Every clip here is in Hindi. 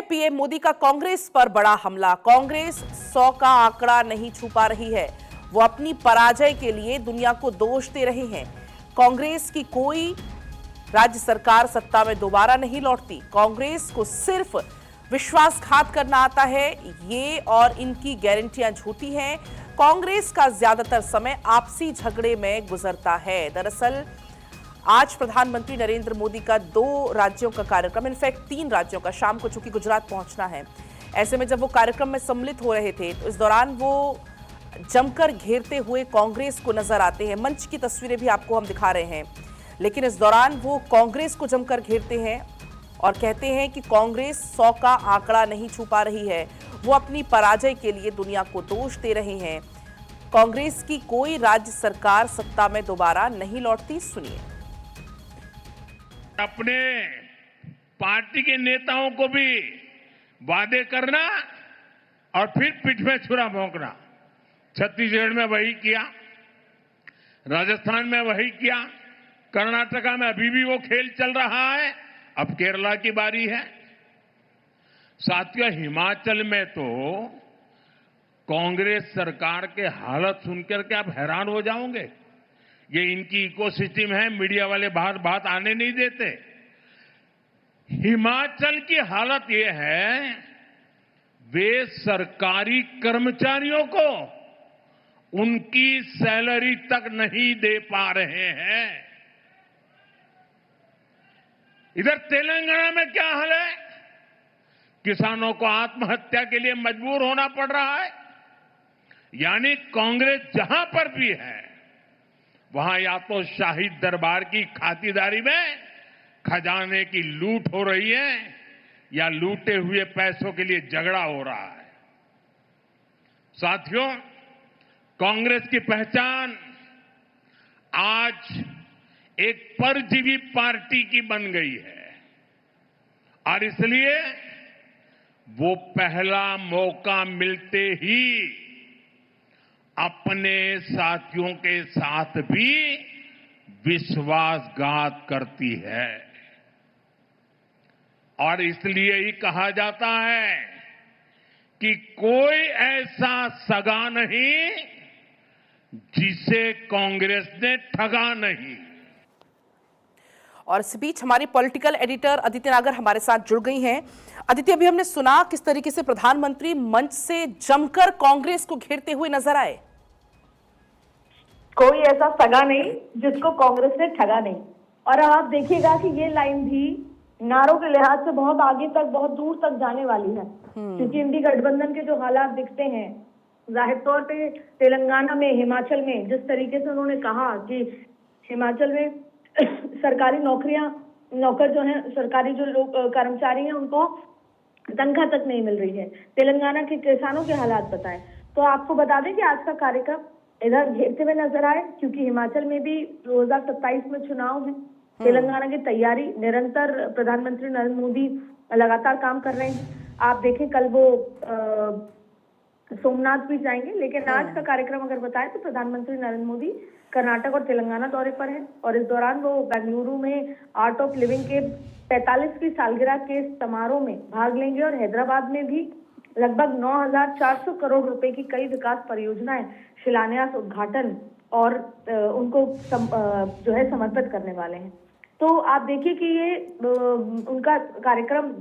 पीएम मोदी का कांग्रेस पर बड़ा हमला। कांग्रेस 100 का आंकड़ा नहीं छू पा रही है। वो अपनी पराजय के लिए दुनिया को दोष दे रहे हैं। कांग्रेस की कोई राज्य सरकार सत्ता में दोबारा नहीं लौटती। कांग्रेस को सिर्फ विश्वासघात करना आता है, ये और इनकी गारंटियां झूठी हैं। कांग्रेस का ज्यादातर समय आपसी झगड़े में गुजरता है। दरअसल आज प्रधानमंत्री नरेंद्र मोदी का 2 राज्यों का कार्यक्रम, इनफैक्ट 3 राज्यों का, शाम को चूंकि गुजरात पहुंचना है, ऐसे में जब वो कार्यक्रम में सम्मिलित हो रहे थे तो इस दौरान वो जमकर घेरते हुए कांग्रेस को नजर आते हैं। मंच की तस्वीरें भी आपको हम दिखा रहे हैं, लेकिन इस दौरान वो कांग्रेस को जमकर घेरते हैं और कहते हैं कि कांग्रेस 100 का आंकड़ा नहीं छू पा रही है। वो अपनी पराजय के लिए दुनिया को दोष दे रहे हैं। कांग्रेस की कोई राज्य सरकार सत्ता में दोबारा नहीं लौटती। सुनिए। अपने पार्टी के नेताओं को भी वादे करना और फिर पीठ में छुरा भोंकना। छत्तीसगढ़ में वही किया, राजस्थान में वही किया, कर्नाटका में अभी भी वो खेल चल रहा है। अब केरला की बारी है। साथियों, हिमाचल में तो कांग्रेस सरकार के हालत सुनकर के आप हैरान हो जाओगे। ये इनकी इकोसिस्टम है, मीडिया वाले बाहर बात आने नहीं देते। हिमाचल की हालत ये है, वे सरकारी कर्मचारियों को उनकी सैलरी तक नहीं दे पा रहे हैं। इधर तेलंगाना में क्या हाल है? किसानों को आत्महत्या के लिए मजबूर होना पड़ रहा है। यानी कांग्रेस जहां पर भी है, वहां या तो शाही दरबार की खातिरदारी में खजाने की लूट हो रही है या लूटे हुए पैसों के लिए झगड़ा हो रहा है। साथियों, कांग्रेस की पहचान आज एक परजीवी पार्टी की बन गई है और इसलिए वो पहला मौका मिलते ही अपने साथियों के साथ भी विश्वासघात करती है। और इसलिए ही कहा जाता है कि कोई ऐसा सगा नहीं जिसे कांग्रेस ने ठगा नहीं। और इस बीच हमारी पॉलिटिकल एडिटर अदिति नागर हमारे साथ जुड़ गई हैं। अदिति, अभी हमने सुना किस तरीके से प्रधानमंत्री मंच से जमकर कांग्रेस को घेरते हुए नजर आए। कोई ऐसा सगा नहीं जिसको कांग्रेस ने ठगा नहीं। और आप देखिएगा कि ये लाइन भी नारों के लिहाज से बहुत आगे तक, बहुत दूर तक जाने वाली है, क्योंकि इंडी गठबंधन के जो हालात दिखते हैं, जाहिर तौर पे तेलंगाना में, हिमाचल में जिस तरीके से उन्होंने कहा कि हिमाचल में सरकारी नौकर जो है, सरकारी जो लोग कर्मचारी हैं, उनको तनख्वाह तक नहीं मिल रही है। तेलंगाना के किसानों के हालात बताएं तो आपको बता दें कि आज का कार्यक्रम इधर घेरते हुए नजर आए, क्योंकि हिमाचल में भी 2027 में चुनाव है। तेलंगाना की तैयारी निरंतर प्रधानमंत्री नरेंद्र मोदी लगातार काम कर रहे हैं। आप देखें, कल वो सोमनाथ भी जाएंगे, लेकिन आज का कार्यक्रम अगर बताएं तो प्रधानमंत्री नरेंद्र मोदी कर्नाटक और तेलंगाना दौरे पर हैं और इस दौरान वो बेंगलुरु में आर्ट ऑफ लिविंग के 45वीं सालगिरह के समारोह में भाग लेंगे और हैदराबाद में भी लगभग 9,400 करोड़ रुपए की कई विकास परियोजनाएं शिलान्यास, उद्घाटन और उनको जो है समर्पित करने वाले हैं। तो आप देखिए कि ये उनका कार्यक्रम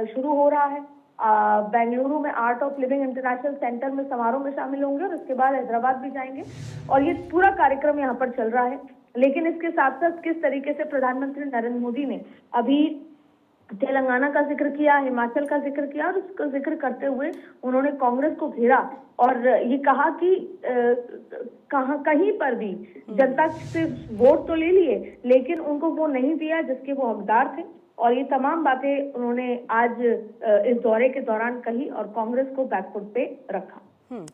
शुरू हो रहा है। बेंगलुरु में art of living international centre में समारोह में शामिल होंगे और उसके बाद हैदराबाद भी जाएंगे और ये पूरा कार्यक्रम यहाँ पर चल रहा है। लेकिन इसके साथ साथ किस तरीके से प्रधानमंत्री नरेंद्र मोदी ने अभी तेलंगाना का जिक्र किया, हिमाचल का जिक्र किया और उसका जिक्र करते हुए उन्होंने कांग्रेस को घेरा और ये कहा कि कहीं पर भी जनता से वोट तो ले लिए, लेकिन उनको वो नहीं दिया जिसके वो हकदार थे। और ये तमाम बातें उन्होंने आज इस दौरे के दौरान कही और कांग्रेस को बैकफुट पे रखा।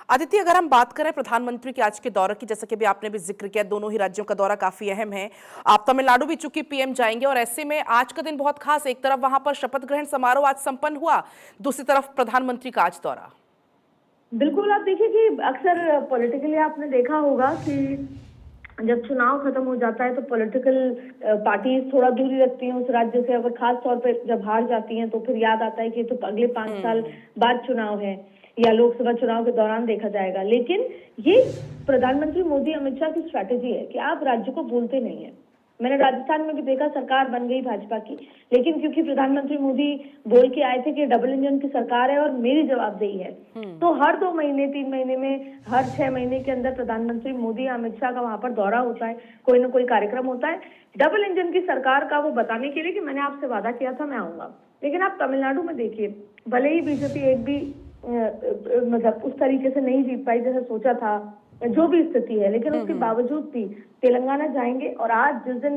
आदित्य, अगर हम बात करें प्रधानमंत्री के आज के दौरे की, जैसा कि भी आपने भी जिक्र किया, दोनों ही राज्यों का दौरा काफी अहम है। आप तमिलनाडु भी चूंकि पीएम जाएंगे और ऐसे में आज का दिन बहुत खास। एक तरफ वहां पर शपथ ग्रहण समारोह आज संपन्न हुआ, दूसरी तरफ प्रधानमंत्री का आज दौरा। बिल्कुल, आप देखिए कि अक्सर पॉलिटिकली आपने देखा होगा कि जब चुनाव खत्म हो जाता है तो पॉलिटिकल पार्टीज थोड़ा दूरी रखती हैं उस राज्य से, अगर खास तौर पे जब हार जाती हैं तो फिर याद आता है कि तो अगले 5 साल बाद चुनाव है या लोकसभा चुनाव के दौरान देखा जाएगा। लेकिन ये प्रधानमंत्री मोदी अमित शाह की स्ट्रैटेजी है कि आप राज्य को भूलते नहीं है। मैंने राजस्थान में भी देखा, सरकार बन गई भाजपा की, लेकिन क्योंकि प्रधानमंत्री मोदी बोल के आए थे कि डबल इंजन की सरकार है और मेरी जवाबदेही है, तो हर 2 महीने 3 महीने में, हर 6 महीने के अंदर प्रधानमंत्री मोदी अमित शाह का वहां पर दौरा होता है, कोई ना कोई कार्यक्रम होता है डबल इंजन की सरकार का, वो बताने के लिए कि मैंने आपसे वादा किया था मैं आऊंगा। लेकिन आप तमिलनाडु में देखिए, भले ही बीजेपी एक भी मतलब उस तरीके से नहीं जीत पाई जैसे सोचा था, जो भी स्थिति है, लेकिन उसके बावजूद भी तेलंगाना जाएंगे। और आज जिस दिन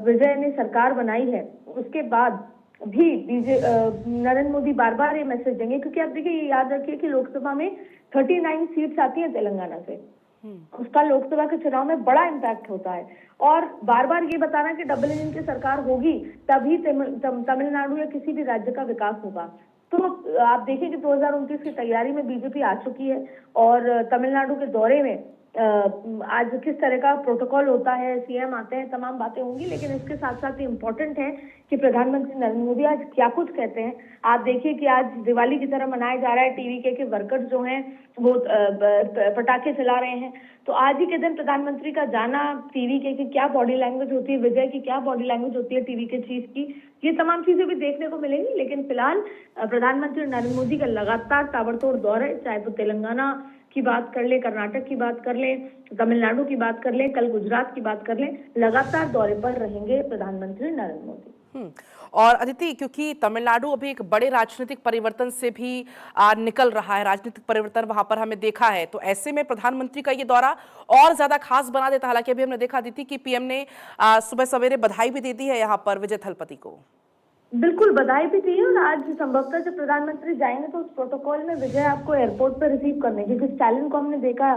विजय ने सरकार बनाई है उसके बाद भी नरेंद्र मोदी बार बार ये मैसेज देंगे, क्योंकि आप देखिए, ये याद रखिए कि लोकसभा में 39 सीट्स आती हैं तेलंगाना से, उसका लोकसभा के चुनाव में बड़ा इम्पैक्ट होता है। और बार बार ये बताना कि डबल इंजन की सरकार होगी तभी तमिलनाडु या किसी भी राज्य का विकास होगा। तो आप देखिए कि 2029 की तैयारी में बीजेपी आ चुकी है और तमिलनाडु के दौरे में आज किस तरह का प्रोटोकॉल होता है, सीएम आते हैं, तमाम बातें होंगी। लेकिन इसके साथ साथ ये इम्पोर्टेंट है कि प्रधानमंत्री नरेंद्र मोदी आज क्या कुछ कहते हैं। आप देखिए कि आज दिवाली की तरह मनाया जा रहा है, टीवी के वर्कर्स जो हैं वो पटाखे चला रहे हैं। तो आज ही के दिन प्रधानमंत्री का जाना, टीवी की क्या बॉडी लैंग्वेज होती है, विजय की क्या बॉडी लैंग्वेज होती है टीवी के चीफ की, ये तमाम चीजें भी देखने को मिलेंगी। लेकिन फिलहाल प्रधानमंत्री नरेंद्र मोदी का लगातार ताबड़तोड़ दौर है, चाहे वो तेलंगाना की बात कर ले, कर्नाटक की बात कर ले, तमिलनाडु की बात कर ले, कल गुजरात की बात कर ले, लगातार दौरे पर रहेंगे प्रधानमंत्री नरेंद्र मोदी। और अदिति, क्योंकि तमिलनाडु अभी एक बड़े राजनीतिक परिवर्तन से भी निकल रहा है, राजनीतिक परिवर्तन वहां पर हमें देखा है, तो ऐसे में प्रधानमंत्री का ये दौरा और ज्यादा खास बना देता। हालांकि अभी हमने देखा अदिति कि पीएम ने सुबह सवेरे बधाई भी दे दी है यहाँ पर विजय थलपति को। बिल्कुल, बधाई भी दी है। और आज संभवतः जब प्रधानमंत्री जाएंगे तो उस प्रोटोकॉल में विजय आपको एयरपोर्ट पर रिसीव करने, क्योंकि स्टालिन को हमने देखा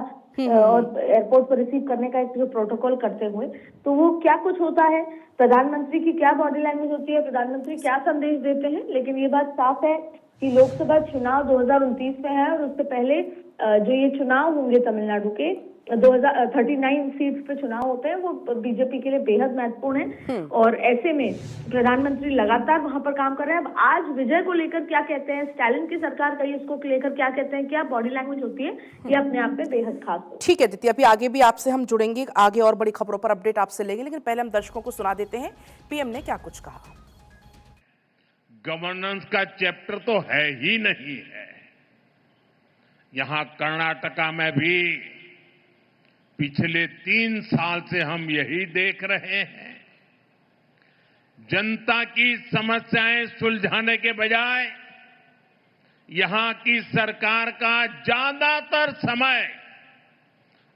और एयरपोर्ट पर रिसीव करने का एक जो प्रोटोकॉल करते हुए, तो वो क्या कुछ होता है, प्रधानमंत्री की क्या बॉडी लैंग्वेज होती है, प्रधानमंत्री क्या संदेश देते हैं। लेकिन ये बात साफ है कि लोकसभा चुनाव 2029 में है और उससे पहले जो ये चुनाव होंगे तमिलनाडु के 39 सीट्स पे चुनाव होते हैं, वो बीजेपी के लिए बेहद महत्वपूर्ण है। और ऐसे में प्रधानमंत्री लगातार वहां पर काम कर रहे हैं। अब आज विजय को लेकर क्या कहते हैं, स्टालिन की सरकार का इसको लेकर क्या कहते हैं, क्या बॉडी लैंग्वेज होती है, ये अपने आप में बेहद खास है। ठीक है दीदी, अभी आगे भी आपसे हम जुड़ेंगे, आगे और बड़ी खबरों पर अपडेट आपसे लेंगे, लेकिन पहले हम दर्शकों को सुना देते हैं पीएम ने क्या कुछ कहा। गवर्नेंस का चैप्टर तो है ही नहीं है। यहां कर्नाटका में भी पिछले 3 साल से हम यही देख रहे हैं, जनता की समस्याएं सुलझाने के बजाय यहां की सरकार का ज्यादातर समय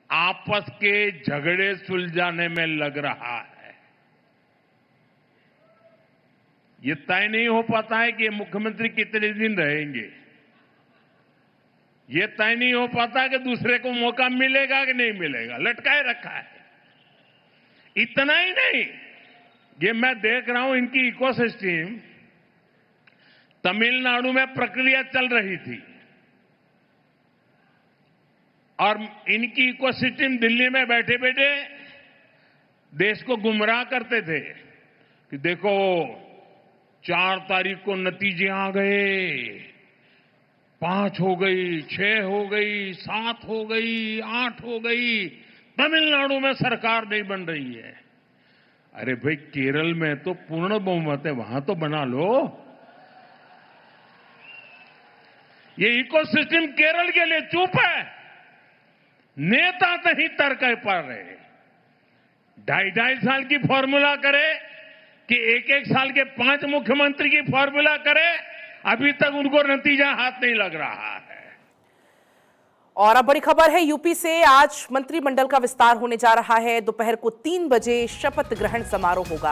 आपस के झगड़े सुलझाने में लग रहा है। ये तय नहीं हो पाता है कि मुख्यमंत्री कितने दिन रहेंगे, ये तय नहीं हो पाता कि दूसरे को मौका मिलेगा कि नहीं मिलेगा, लटकाए रखा है। इतना ही नहीं, ये मैं देख रहा हूं इनकी इकोसिस्टम, तमिलनाडु में प्रक्रिया चल रही थी और इनकी इकोसिस्टम दिल्ली में बैठे बैठे देश को गुमराह करते थे कि देखो 4 तारीख को नतीजे आ गए, 5 हो गई, 6 हो गई, 7 हो गई, 8 हो गई, तमिलनाडु में सरकार नहीं बन रही है। अरे भाई, केरल में तो पूर्ण बहुमत है, वहां तो बना लो। ये इकोसिस्टम केरल के लिए चुप है, नेता नहीं तर्क पा रहे। 2.5 साल की फॉर्मूला करे कि 1-1 साल के 5 मुख्यमंत्री की फॉर्मूला करे, अभी तक उनको नतीजा हाथ नहीं लग रहा है। और अब बड़ी खबर है यूपी से, आज मंत्रिमंडल का विस्तार होने जा रहा है। दोपहर को 3 बजे शपथ ग्रहण समारोह होगा।